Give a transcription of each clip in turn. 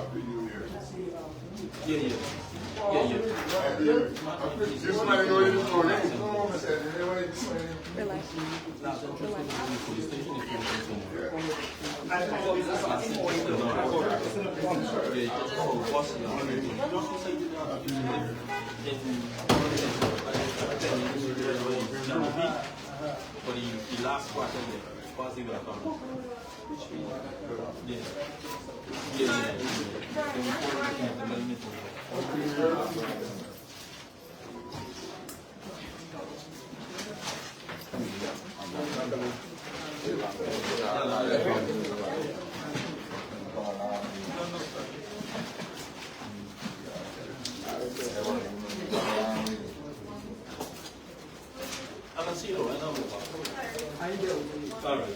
Happy New Year. Yeah. This one I know this morning. No, I said, Relax. For the last quarter, passing the account. Yeah. I can see it, I know. All right.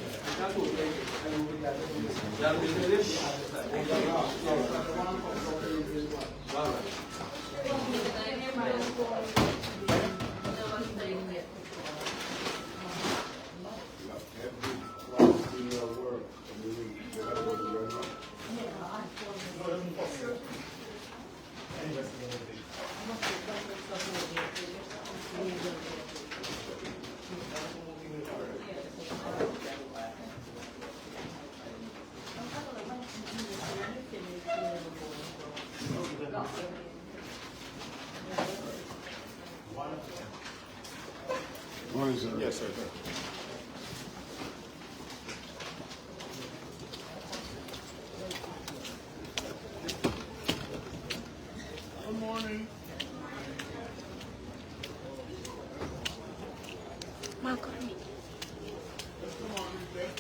Yes, sir. Good morning. Malcolm. Good morning, Beth.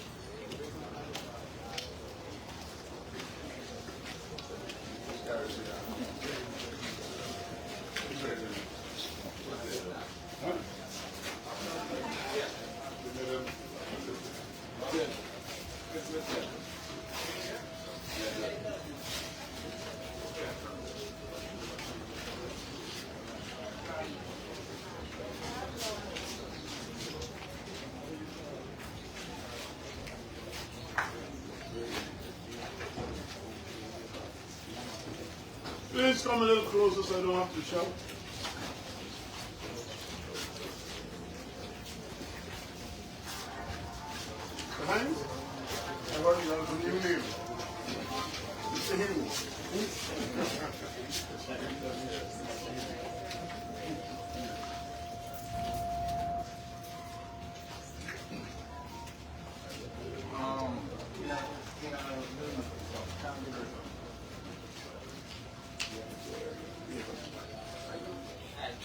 Please come a little closer so I don't have to shout. Behind? I heard you have a new name. Mr. Hill.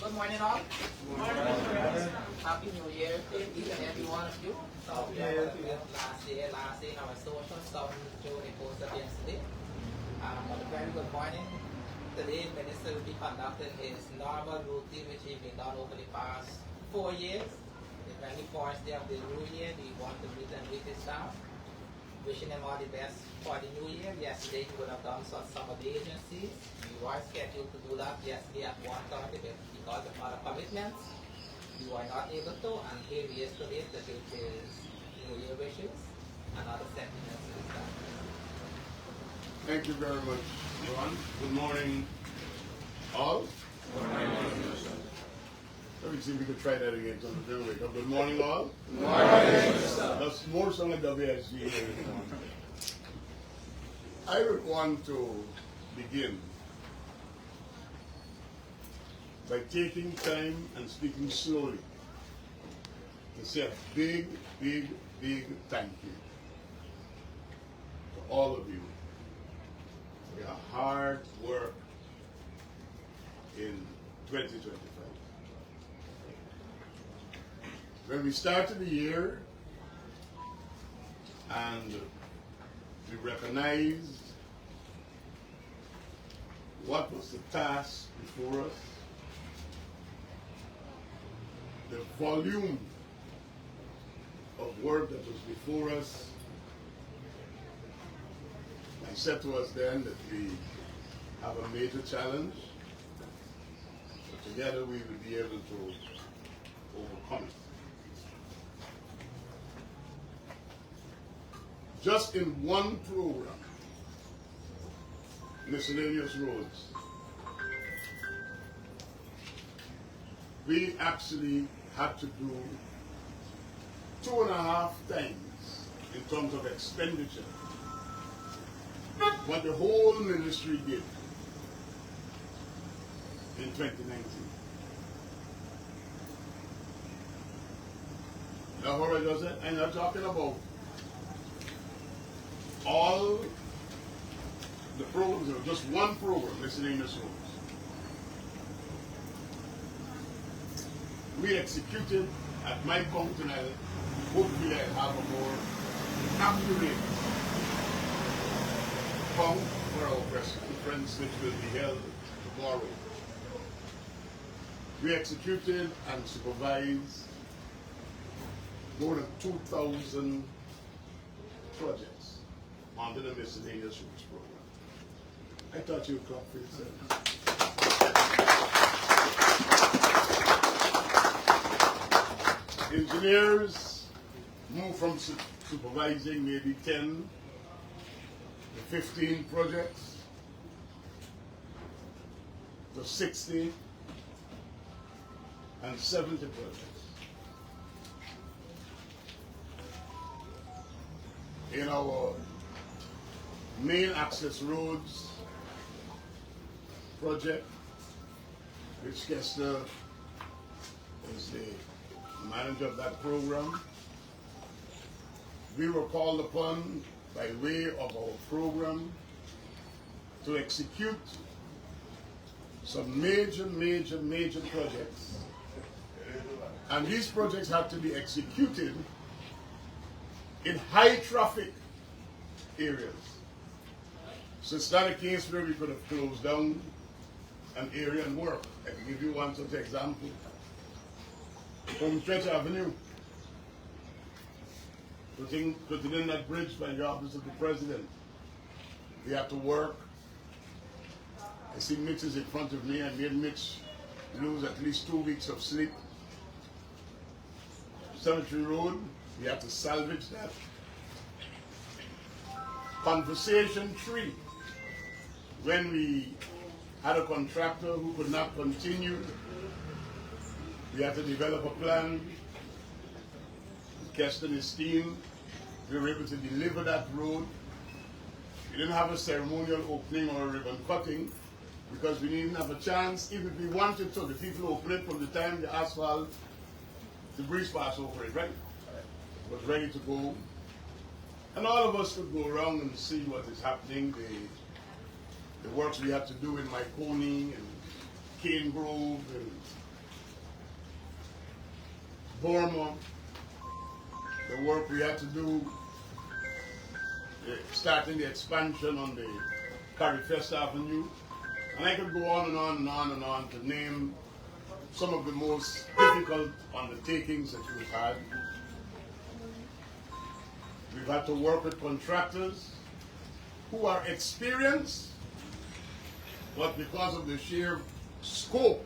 Good morning, all. Happy New Year to each and every one of you. So, last year in our social, some Joe posted yesterday. A very good morning. Today, Minister will be conducting his normal routine, which he's been done over the past 4 years. The very first day of the new year, we want to meet and greet his staff. Wishing him all the best for the new year. Yesterday, he would have done some of the agencies. We were scheduled to do that yesterday at 1:30, but because of other commitments, we were not able to. And here he is today to give his New Year wishes and other sentiments to his staff. Thank you very much, Ron. Good morning, all. Good morning. Let me see if we could try that again. So wake up. Good morning, all. Good morning. That's more song like WSG. I would want to begin by taking time and speaking slowly to say a big, big, big thank you to all of you for your hard work in 2025. When we started the year and we recognized what was the task before us, the volume of work that was before us, I said to us then that we have a major challenge, but together we will be able to overcome it. Just in one program, miscellaneous roads. We actually had to do 2.5 times in terms of expenditure what the whole ministry did in 2019. Now, what I just said, I'm not talking about all the programs, or just one program, miscellaneous roads. We executed at my count, and hopefully I have a more accurate count for our press conference, which will be held tomorrow. We executed and supervised more than 2,000 projects under the miscellaneous roads program. I thought you would clap for yourself. Engineers move from supervising maybe 10 to 15 projects to 60 and 70 projects. In our main access roads project, which Kester is the manager of that program, we were called upon by way of our program to execute some major projects. And these projects had to be executed in high traffic areas. So it's not a case where we could have closed down an area and work. I can give you one such example. From Stretch Avenue, putting in that bridge by the office of the president. We had to work. I see Mitch is in front of me. I made Mitch lose at least 2 weeks of sleep. Cemetery Road, we had to salvage that. Conversation 3, when we had a contractor who could not continue, we had to develop a plan. Kester and his team, we were able to deliver that road. We didn't have a ceremonial opening or a ribbon cutting because we didn't have a chance. Even if we wanted to, the people open it from the time the asphalt, the breeze pass over it, right? It was ready to go. And all of us could go around and see what is happening, the works we had to do in Myconi and Cane Grove and Borma, the work we had to do starting the expansion on the Carifest Avenue. And I could go on and on and on and on to name some of the most difficult undertakings that we've had. We've had to work with contractors who are experienced, but because of the sheer scope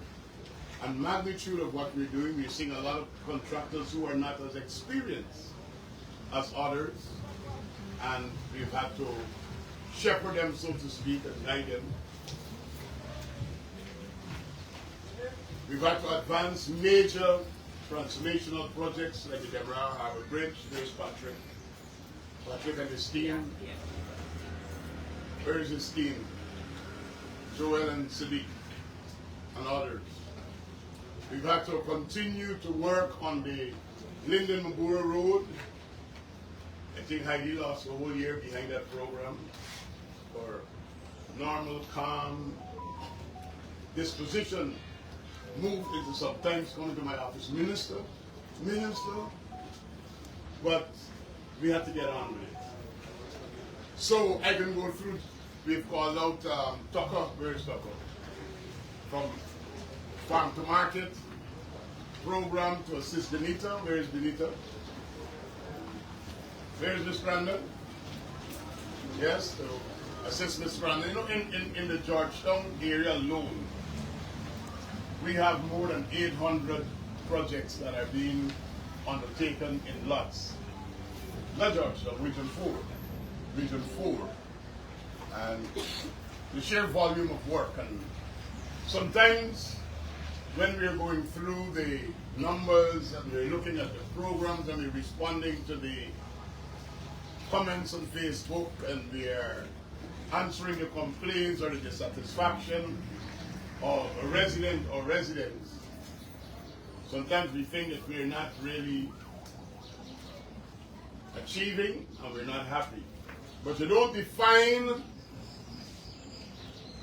and magnitude of what we're doing, we're seeing a lot of contractors who are not as experienced as others, and we've had to shepherd them, so to speak, and guide them. We've had to advance major transformational projects like the Deborah Harbor Bridge. There's Patrick. Patrick and his team. Where is his team? Joel and Sadiq and others. We've had to continue to work on the Linden Mabura Road. I think Heidi lost a whole year behind that program for normal, calm disposition. Moved into sometimes coming to my office, minister, but we had to get on with it. So I can go through, we've called out Tucker, where is Tucker? From farm to market program to assist Benita. Where is Benita? Where is Miss Brandon? Yes, to assist Miss Brandon. You know, in the Georgetown area alone, we have more than 800 projects that are being undertaken in lots. Not Georgetown, Region 4. Region 4. And the sheer volume of work. And sometimes when we're going through the numbers and we're looking at the programs and we're responding to the comments on Facebook and we're answering the complaints or the dissatisfaction of a resident or residents, sometimes we think that we're not really achieving and we're not happy. But you don't define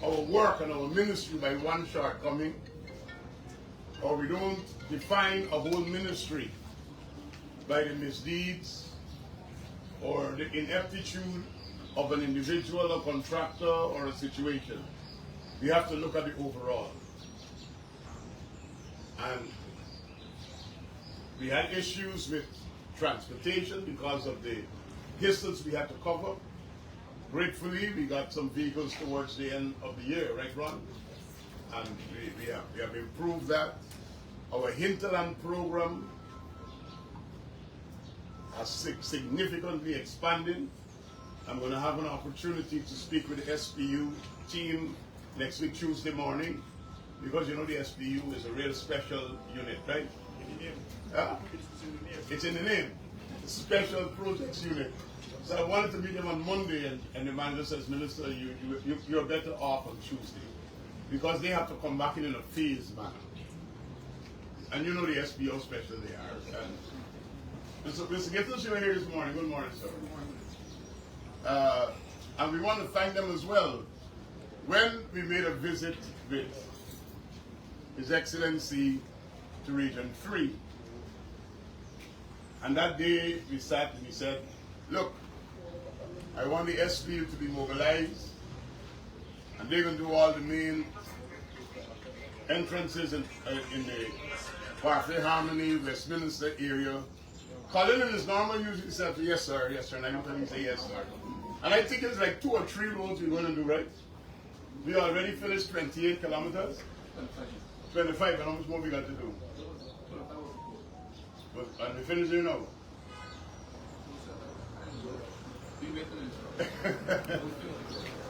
our work and our ministry by one shortcoming, or we don't define a whole ministry by the misdeeds or the ineptitude of an individual, a contractor, or a situation. We have to look at the overall. And we had issues with transportation because of the distance we had to cover. Gratefully, we got some vehicles towards the end of the year, right, Ron? And we have improved that. Our hinterland program has significantly expanded. I'm going to have an opportunity to speak with the SPU team next week, Tuesday morning, because you know the SPU is a real special unit, right? Huh? It's in the name. It's a special projects unit. So I wanted to meet them on Monday, and the manager says, Minister, you're better off on Tuesday, because they have to come back in a phased manner. And you know the SPO how special they are. And so Mr. Gittles, you were here this morning. Good morning, sir. And we want to thank them as well. When we made a visit with His Excellency to Region 3, and that day we sat and he said, look, I want the SPU to be mobilized, and they're going to do all the main entrances in the Parfait Harmony, Westminster area. Colin in his normal usually said, yes sir, and I don't think he say yes sir. And I think it's like 2 or 3 roads we're going to do, right? We already finished 28 kilometers. 25, and how much more we got to do? And we finished here now.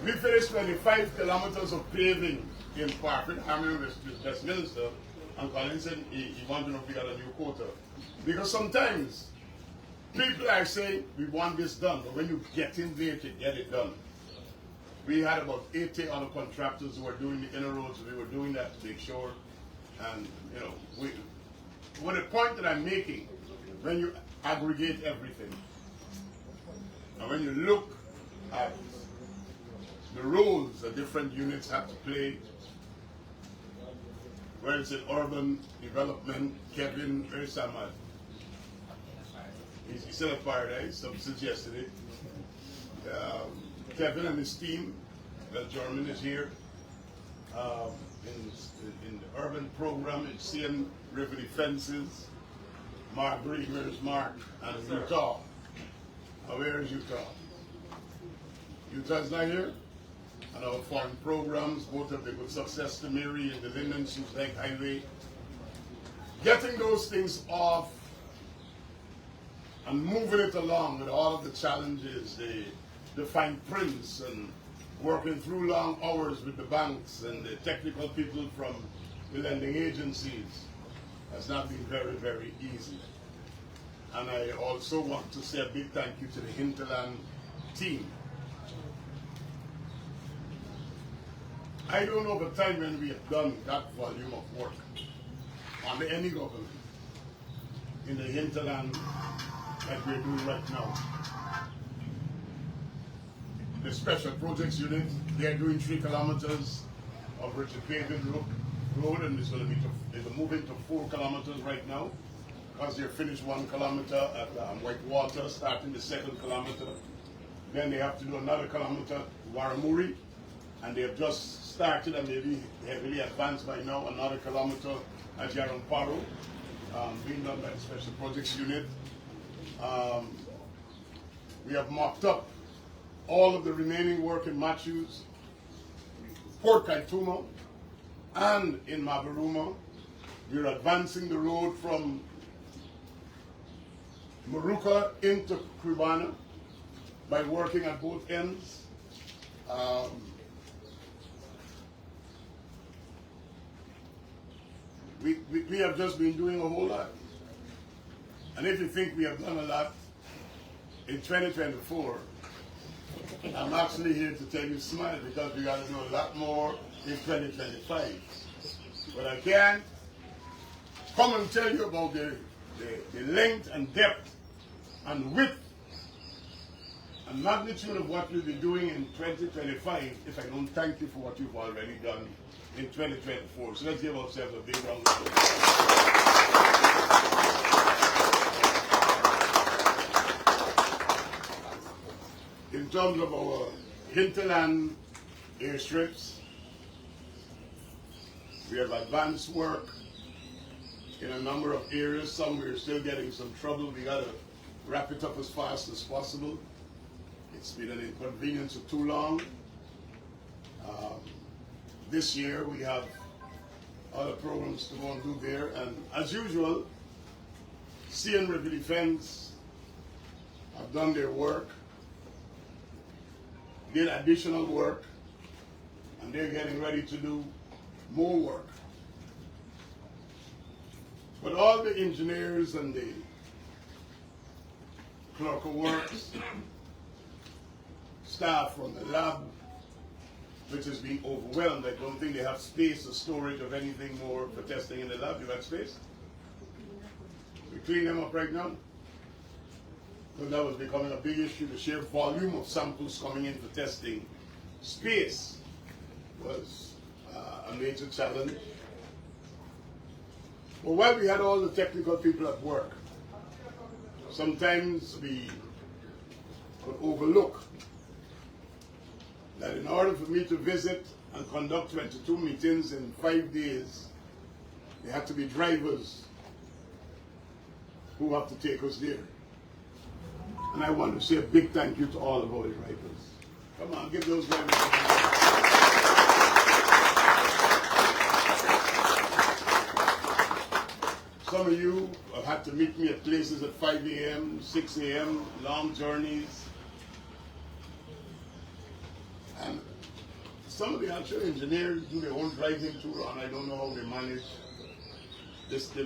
We finished 25 kilometers of paving in Parfait Harmony, Westminster. And Colin said he wanted to know if we got a new quota. Because sometimes people are saying we want this done, but when you get in there to get it done. We had about 80 other contractors who were doing the inner roads. We were doing that to make sure. And you know, what the point that I'm making, when you aggregate everything, and when you look at the roles that different units have to play, where it's in urban development, Kevin, where's Samad? He's still at Paradise, since yesterday. Kevin and his team, German is here. In the urban program, it's CN River Defenses. Mark Green, where's Mark? And Utah. Where is Utah? Utah's not here? And our foreign programs, both of the Good Success to Mary and the Linden Lake Highway. Getting those things off and moving it along with all of the challenges, the fine prints, and working through long hours with the banks and the technical people from the lending agencies has not been very, very easy. And I also want to say a big thank you to the hinterland team. I don't know the time when we have done that volume of work on any government in the hinterland that we're doing right now. The Special Projects Unit, they're doing 3 kilometers of rigid pavement road, and it's going to be they're moving to 4 kilometers right now, because they finished 1 kilometer at Whitewater, starting the 2nd kilometer. Then they have to do another kilometer to Warramuri, and they have just started and maybe heavily advanced by now, another kilometer at Yaramparo, being done by the Special Projects Unit. We have mocked up all of the remaining work in Matthews, Port Kaituma, and in Mabaruma. We're advancing the road from Maruka into Guyana by working at both ends. we have just been doing a whole lot. And if you think we have done a lot in 2024, I'm actually here to tell you smile, because we got to do a lot more in 2025. But I can't come and tell you about the length and depth and width and magnitude of what we'll be doing in 2025 if I don't thank you for what you've already done in 2024. So let's give ourselves a big round of applause. In terms of our hinterland airstrips, we have advanced work in a number of areas. Some we're still getting some trouble. We got to wrap it up as fast as possible. It's been an inconvenience for too long. This year we have other programs to go and do there. And as usual, Sea and River Defense have done their work, did additional work, and they're getting ready to do more work. But all the engineers and the clerk of works, staff from the lab, which is being overwhelmed. I don't think they have space or storage of anything more for testing in the lab. You got space? We clean them up right now. Because that was becoming a big issue. The sheer volume of samples coming in for testing. Space was a major challenge. But while we had all the technical people at work, sometimes we could overlook that in order for me to visit and conduct 22 meetings in 5 days, there had to be drivers who have to take us there. And I want to say a big thank you to all of our drivers. Come on, give those drivers a hand. Some of you have had to meet me at places at 5 a.m., 6 a.m., long journeys. And some of the actual engineers do their own driving too, and I don't know how they manage this. They're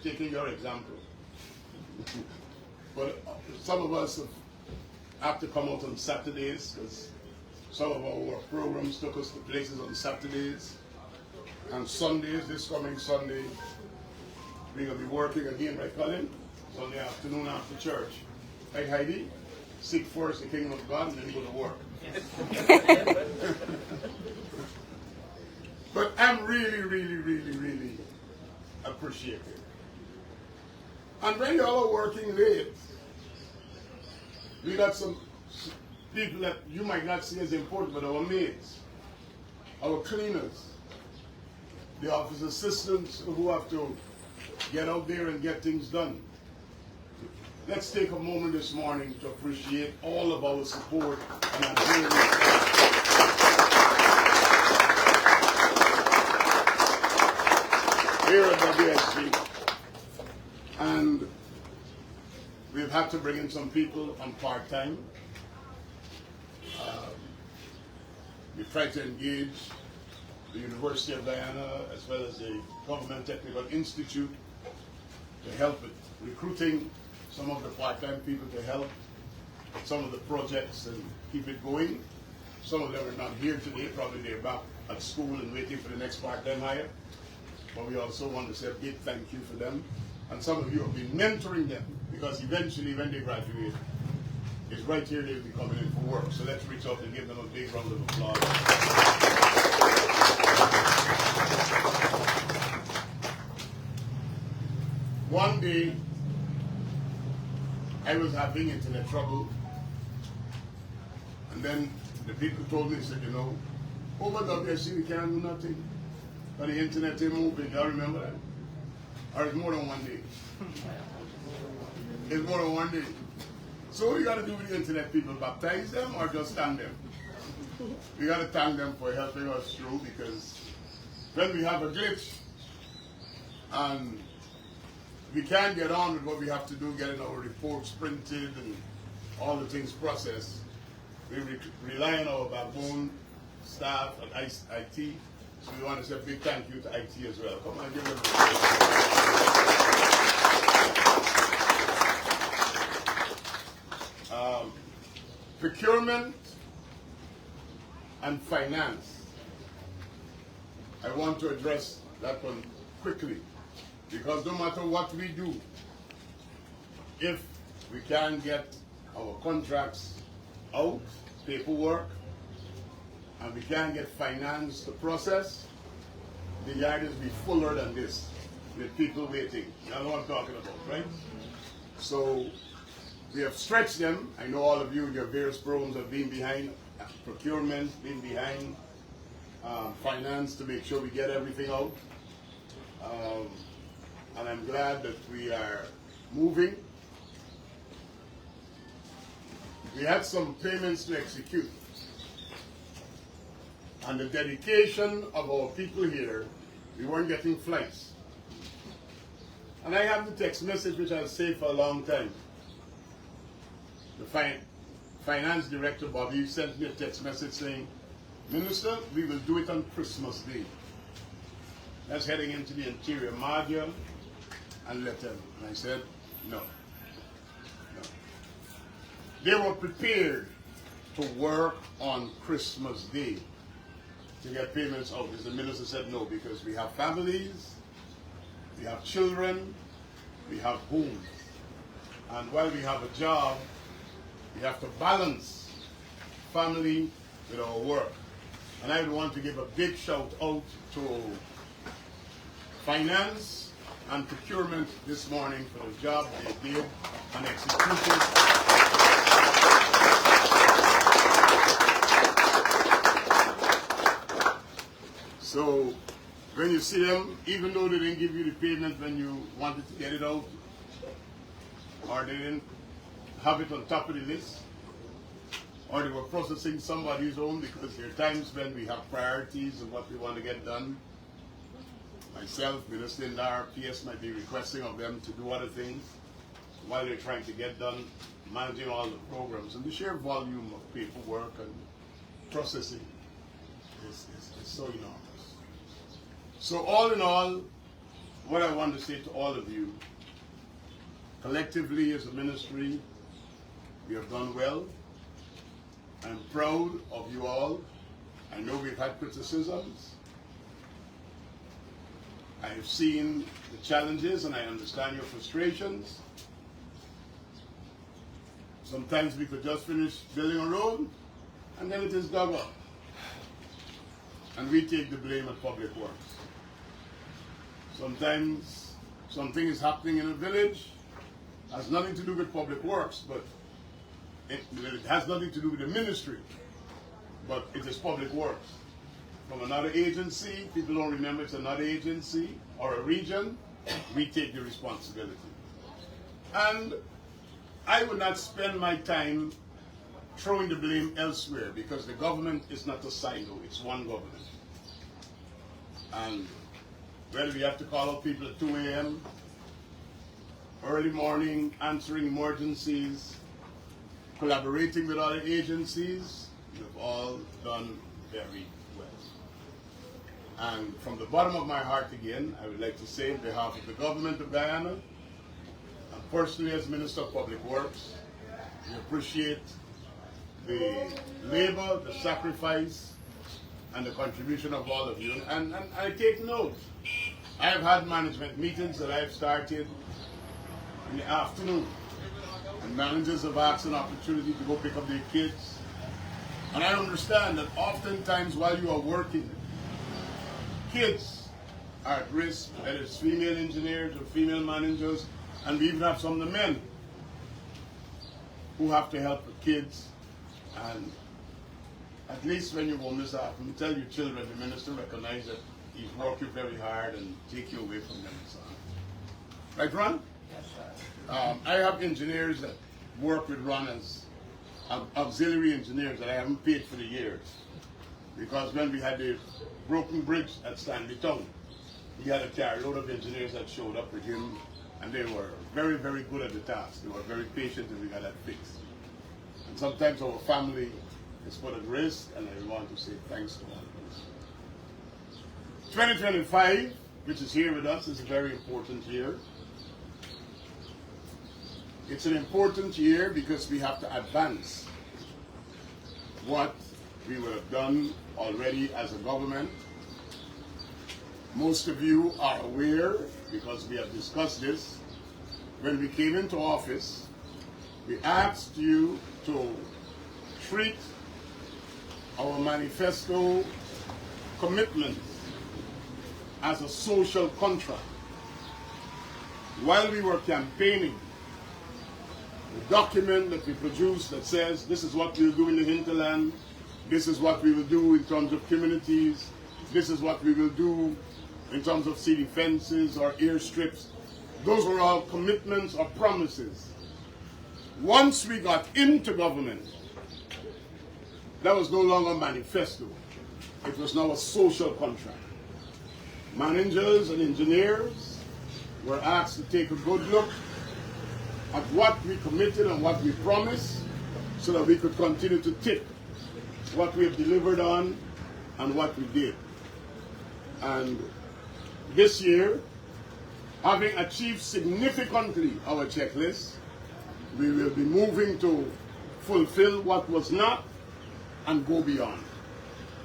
taking your example. But some of us have to come out on Saturdays, because some of our programs took us to places on Saturdays. And Sundays, this coming Sunday, we're going to be working again, right, Colin? Sunday afternoon after church. Right, Heidi? Seek first the kingdom of God and then go to work. But I'm really, really, really, really appreciative. And when y'all are working late, we got some people that you might not see as important, but our maids, our cleaners, the office assistants who have to get out there and get things done. Let's take a moment this morning to appreciate all of our support and adherence. Here at WSG. And we've had to bring in some people on part-time. We tried to engage the University of Guyana as well as the Government Technical Institute to help with recruiting some of the part-time people to help with some of the projects and keep it going. Some of them are not here today, probably they're back at school and waiting for the next part-time hire. But we also want to say a big thank you for them. And some of you have been mentoring them, because eventually when they graduate, it's right here they'll be coming in for work. So let's reach out and give them a big round of applause. One day, I was having internet trouble, and then the people told me, said, you know, over WSC we can't do nothing, but the internet ain't moving. Y'all remember that? Or it's more than one day. It's more than one day. So what you got to do with the internet people? Baptize them or just thank them? We got to thank them for helping us through, because when we have a glitch and we can't get on with what we have to do, getting our reports printed and all the things processed, we rely on our backbone staff at IT So we want to say a big thank you to IT as well. Come on, give them a procurement and finance. I want to address that one quickly, because no matter what we do, if we can't get our contracts out, paperwork, and we can't get finance to process, the yard is be fuller than this, with people waiting. You know what I'm talking about, right? So we have stretched them. I know all of you in your various programs have been behind procurement, been behind finance to make sure we get everything out. And I'm glad that we are moving. We had some payments to execute. And the dedication of our people here, we weren't getting flights. And I have the text message which I've saved for a long time. The finance director, Bobby, sent me a text message saying, Minister, we will do it on Christmas Day. That's heading into the interior module and letter. And I said, no. They were prepared to work on Christmas Day to get payments out. As the minister said, no, because we have families, we have children, we have homes. And while we have a job, we have to balance family with our work. And I would want to give a big shout out to finance and procurement this morning for the job they did and executed. So when you see them, even though they didn't give you the payment when you wanted to get it out, or they didn't have it on top of the list, or they were processing somebody's home, because there are times when we have priorities of what we want to get done. Myself, Minister in the RPS might be requesting of them to do other things while they're trying to get done, managing all the programs. And the sheer volume of paperwork and processing is so enormous. So all in all, what I want to say to all of you, collectively as a ministry, we have done well. I'm proud of you all. I know we've had criticisms. I have seen the challenges and I understand your frustrations. Sometimes we could just finish building a road and then it is dug up. And we take the blame at Public Works. Sometimes something is happening in a village, has nothing to do with Public Works, but it has nothing to do with the ministry, but it is Public Works. From another agency, people don't remember it's another agency or a region, we take the responsibility. And I would not spend my time throwing the blame elsewhere, because the government is not a silo, it's one government. And whether we have to call out people at 2 a.m., early morning, answering emergencies, collaborating with other agencies, you've all done very well. And from the bottom of my heart again, I would like to say on behalf of the government of Guyana, and personally as Minister of Public Works, we appreciate the labor, the sacrifice, and the contribution of all of you. And I take note. I have had management meetings that I've started in the afternoon. And managers have asked an opportunity to go pick up their kids. And I understand that oftentimes while you are working, kids are at risk, whether it's female engineers or female managers, and we even have some of the men who have to help the kids. And at least when you go miss out, you tell your children, the minister recognize that he's worked you very hard and take you away from them and so on. Right, Ron? Yes, sir. I have engineers that work with Ron as auxiliary engineers that I haven't paid for the years. Because when we had the broken bridge at Stanley Town, he had a carload of engineers that showed up with him, and they were very, very good at the task. They were very patient, and we got that fixed. And sometimes our family is put at risk, and I want to say thanks to all of us. 2025, which is here with us, is a very important year. It's an important year because we have to advance what we would have done already as a government. Most of you are aware, because we have discussed this, when we came into office, we asked you to treat our manifesto commitments as a social contract. While we were campaigning, the document that we produced that says this is what we'll do in the hinterland, this is what we will do in terms of communities, this is what we will do in terms of city fences or airstrips, those were all commitments or promises. Once we got into government, that was no longer a manifesto. It was now a social contract. Managers and engineers were asked to take a good look at what we committed and what we promised so that we could continue to tick what we have delivered on and what we did. And this year, having achieved significantly our checklist, we will be moving to fulfill what was not and go beyond.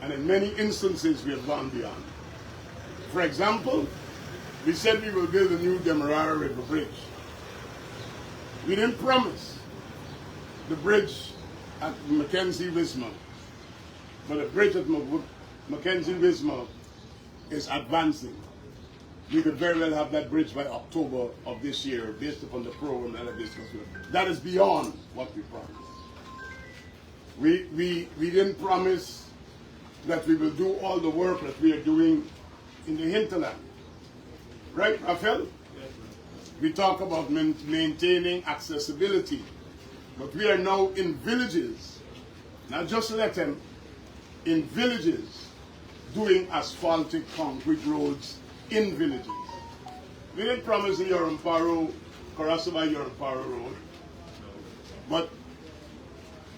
And in many instances, we have gone beyond. For example, we said we will build a new Demerara River Bridge. We didn't promise the bridge at Mackenzie-Wismar, but the bridge at Mackenzie-Wismar is advancing. We could very well have that bridge by October of this year, based upon the program that I discussed with. That is beyond what we promised. We didn't promise that we will do all the work that we are doing in the hinterland. Right, Rafael? We talk about maintaining accessibility, but we are now in villages, not just Lethem, in villages, doing asphaltic concrete roads in villages. We didn't promise the Yorumparo, Karasaba Yorumparo Road, but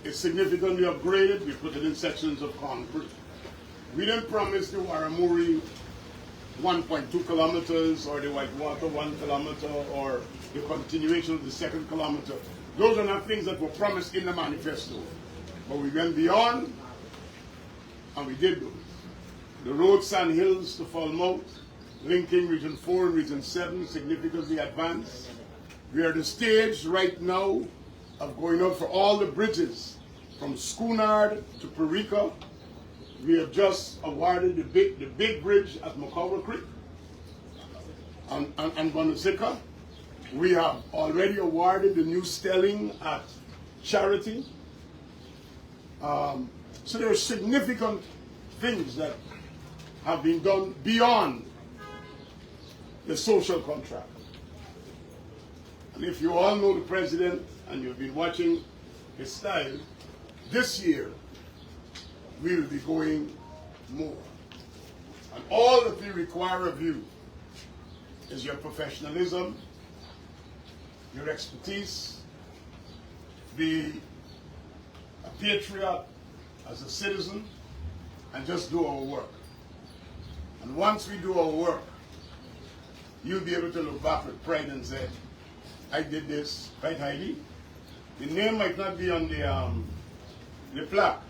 it's significantly upgraded. We put it in sections of concrete. We didn't promise the Waramuri 1.2 kilometers or the Whitewater 1 kilometer or the continuation of the 2nd kilometer. Those are not things that were promised in the manifesto. But we went beyond and we did those. The road Sand Hills to Falmouth, linking Region 4 and Region 7, significantly advanced. We are at the stage right now of going out for all the bridges from Schoonard to Perica. We have just awarded the big bridge at Macabre Creek and Bonasika. We have already awarded the new stelling at Charity. So there are significant things that have been done beyond the social contract. And if you all know the president and you've been watching his style, this year we will be going more. And all that we require of you is your professionalism, your expertise, be a patriot as a citizen, and just do our work. And once we do our work, you'll be able to look back with pride and say, I did this, right, Heidi? The name might not be on the plaque,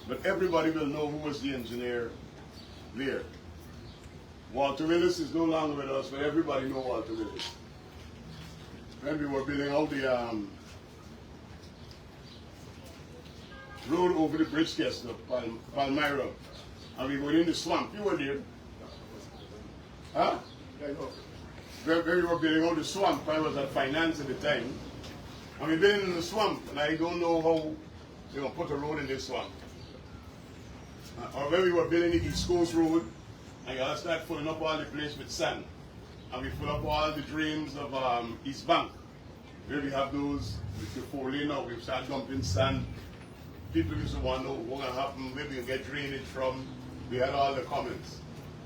but everybody will know who was the engineer there. Walter Willis is no longer with us, but everybody knows Walter Willis. When we were building out the road over the bridge Kessler, Palmyra, and we were in the swamp. You were there. Huh? When we were building out the swamp, I was at finance at the time. And we been in the swamp, and I don't know how they will put a road in this swamp. Or when we were building the East Coast Road, and you start filling up all the place with sand. And we fill up all the drains of East Bank. Where we have those, with the 4-lane now, we start dumping sand. People used to want to know what's going to happen, where we can get drainage from. We had all the comments.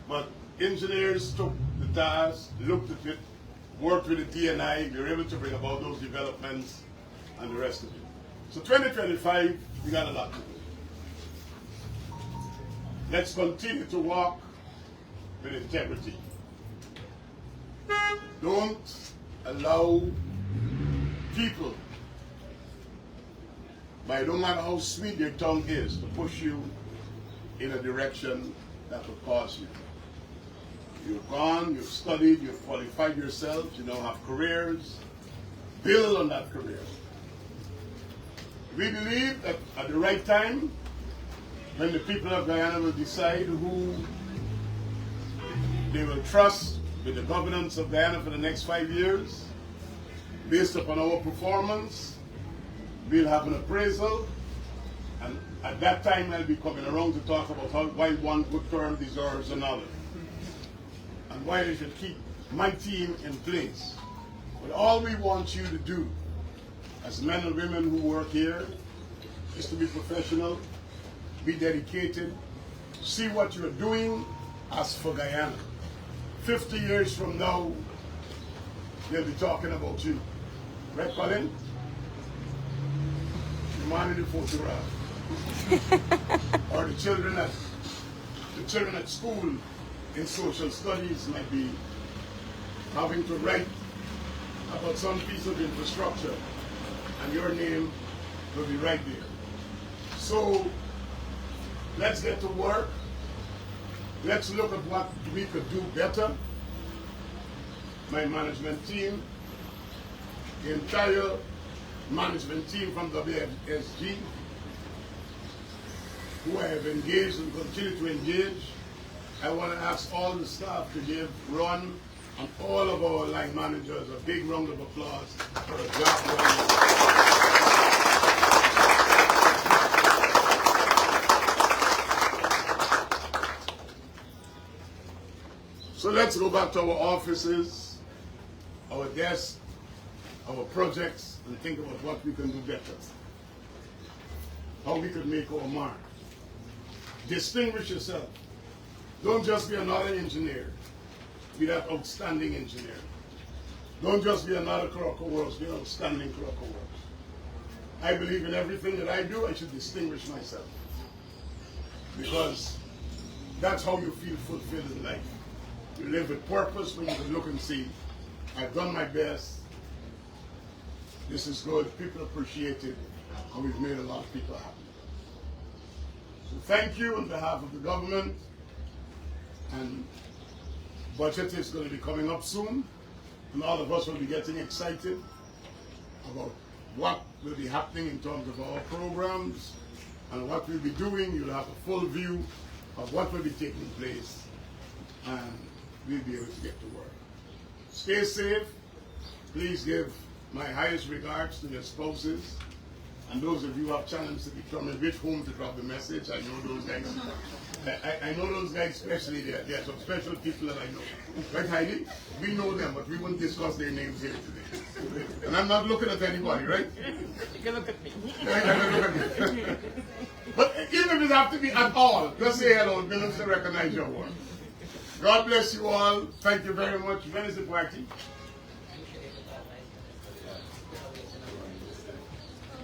But engineers took the task, looked at it, worked with the DNI, we were able to bring about those developments and the rest of it. So 2025, we got a lot to do. Let's continue to walk with integrity. Don't allow people, by no matter how sweet their tongue is, to push you in a direction that will cause you. You've gone, you've studied, you've qualified yourself, you now have careers. Build on that career. We believe that at the right time, when the people of Guyana will decide who they will trust with the governance of Guyana for the next 5 years, based upon our performance, we'll have an appraisal, and at that time I'll be coming around to talk about why one good term deserves another, and why I should keep my team in place. But all we want you to do, as men and women who work here, is to be professional, be dedicated, see what you're doing as for Guyana. 50 years from now, they'll be talking about you. Right, Colin? The man in the photograph. Or the children at school in social studies might be having to write about some piece of infrastructure, and your name will be right there. So let's get to work. Let's look at what we could do better. My management team, the entire management team from WSG, who I have engaged and continue to engage. I want to ask all the staff to give Ron and all of our line managers a big round of applause for a job well. So let's go back to our offices, our desks, our projects, and think about what we can do better. How we could make our mark. Distinguish yourself. Don't just be another engineer. Be that outstanding engineer. Don't just be another clerk of works. Be an outstanding clerk of works. I believe in everything that I do, I should distinguish myself. Because that's how you feel fulfilled in life. You live with purpose when you can look and see, I've done my best. This is good. People appreciate it. And we've made a lot of people happy. So thank you on behalf of the government. And budget is going to be coming up soon. And all of us will be getting excited about what will be happening in terms of our programs and what we'll be doing. You'll have a full view of what will be taking place. And we'll be able to get to work. Stay safe. Please give my highest regards to your spouses. And those of you who have challenged to determine which home to drop the message, I know those guys. I know those guys especially. There are some special people that I know. Right, Heidi? We know them, but we won't discuss their names here today. And I'm not looking at anybody, right? You can look at me. But even if it have to be at all, just say hello. Billions to recognize your work. God bless you all. Thank you very much. When is the party?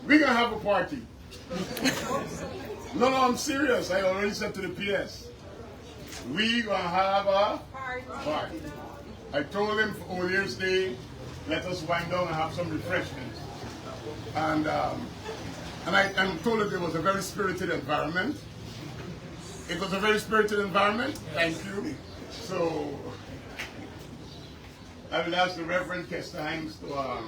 We're going to have a party. No, I'm serious. I already said to the PS. We're going to have a party. I told him for Old Year's Day, let us wind down and have some refreshments. And I'm told that it was a very spirited environment. It was a very spirited environment. Thank you. So I will ask the Reverend Kester Hines to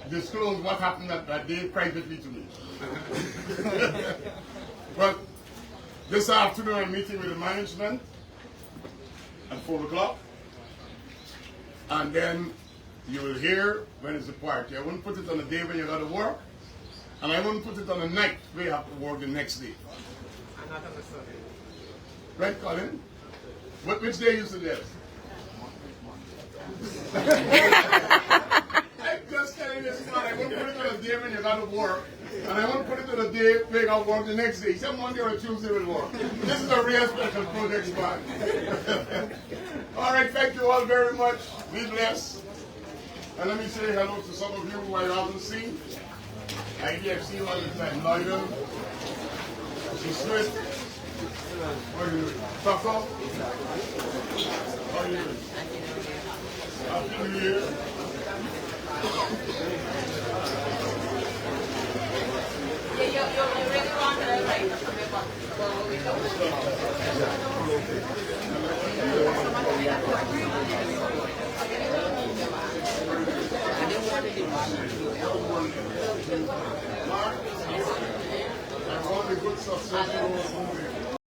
disclose what happened that day privately to me. But this afternoon I'm meeting with the management at 4 o'clock. And then you will hear when it's the party. I wouldn't put it on a day when you got to work. And I wouldn't put it on a night where you have to work the next day. I'm not on the Sunday. Right, Colin? Which day you suggest? I'm just telling you, man, I won't put it on a day when you got to work, and I won't put it on a day when you got to work the next day. Some Monday or Tuesday will work. This is a real special project, man. All right, thank you all very much. Be blessed. And let me say hello to some of you who I haven't seen. I've seen all the time. Lloyd, she's Swift. How are you doing? Tough out? How are you doing? Happy New Year. You really want to like Mark, all the good stuff.